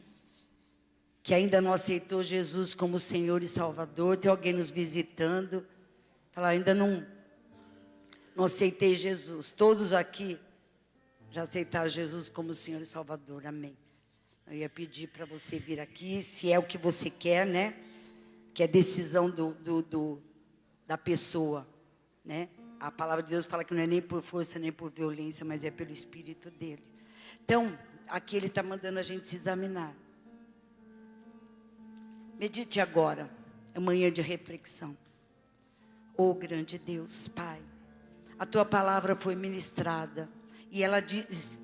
Speaker 1: que ainda não aceitou Jesus como Senhor e Salvador? Tem alguém nos visitando? Fala, ainda não aceitei Jesus. Todos aqui já aceitaram Jesus como Senhor e Salvador, amém. Eu ia pedir para você vir aqui, se é o que você quer, né? Que é decisão da pessoa, né? A palavra de Deus fala que não é nem por força, nem por violência, mas é pelo Espírito dele. Então, aqui ele está mandando a gente se examinar. Medite agora, é manhã de reflexão. Oh, grande Deus, Pai, a tua palavra foi ministrada. E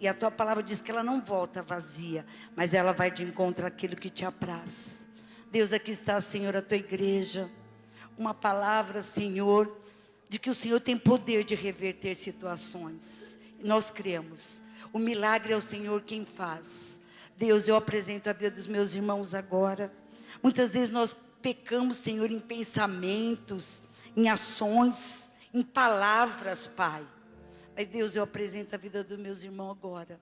Speaker 1: a tua palavra diz que ela não volta vazia, mas ela vai de encontro àquilo que te apraz. Deus, aqui está, Senhor, a tua igreja. Uma palavra, Senhor, de que o Senhor tem poder de reverter situações. E nós cremos. O milagre é o Senhor quem faz. Deus, eu apresento a vida dos meus irmãos agora. Muitas vezes nós pecamos, Senhor, em pensamentos, em ações, em palavras, Pai. Mas Deus, eu apresento a vida dos meus irmãos agora.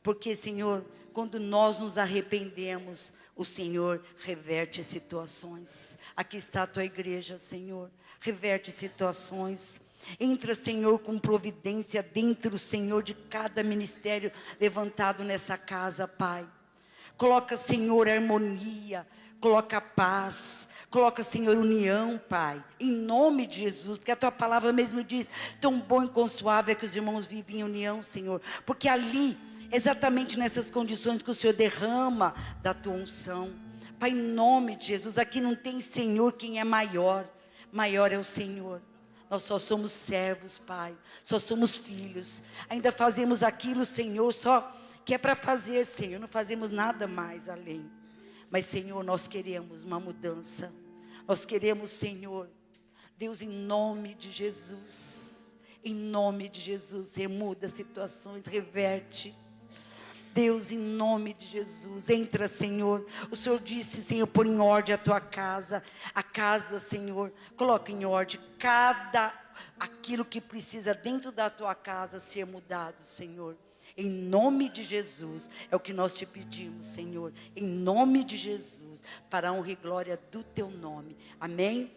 Speaker 1: Porque, Senhor, quando nós nos arrependemos, o Senhor reverte situações. Aqui está a tua igreja, Senhor. Reverte situações. Entra, Senhor, com providência dentro, Senhor, de cada ministério levantado nessa casa, Pai. Coloca, Senhor, harmonia. Coloca paz. Coloca, Senhor, união, Pai, em nome de Jesus, porque a tua palavra mesmo diz, tão bom e consoável é que os irmãos vivem em união, Senhor, porque ali, exatamente nessas condições que o Senhor derrama da tua unção, Pai, em nome de Jesus, aqui não tem, Senhor, quem é maior é o Senhor. Nós só somos servos, Pai, só somos filhos, ainda fazemos aquilo, Senhor, só que é para fazer, Senhor, não fazemos nada mais além, mas, Senhor, nós queremos uma mudança. Nós queremos, Senhor, Deus, em nome de Jesus, Senhor, muda situações, reverte. Deus, em nome de Jesus, entra, Senhor. O Senhor disse, Senhor, pôr em ordem a tua casa, a casa, Senhor, coloca em ordem aquilo que precisa dentro da tua casa ser mudado, Senhor. Em nome de Jesus, é o que nós te pedimos, Senhor. Em nome de Jesus, para a honra e glória do teu nome. Amém?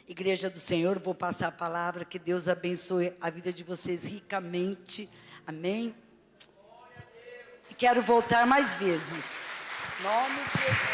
Speaker 1: Igreja do Senhor, vou passar a palavra, que Deus abençoe a vida de vocês ricamente, amém? E quero voltar mais vezes, em nome de Jesus.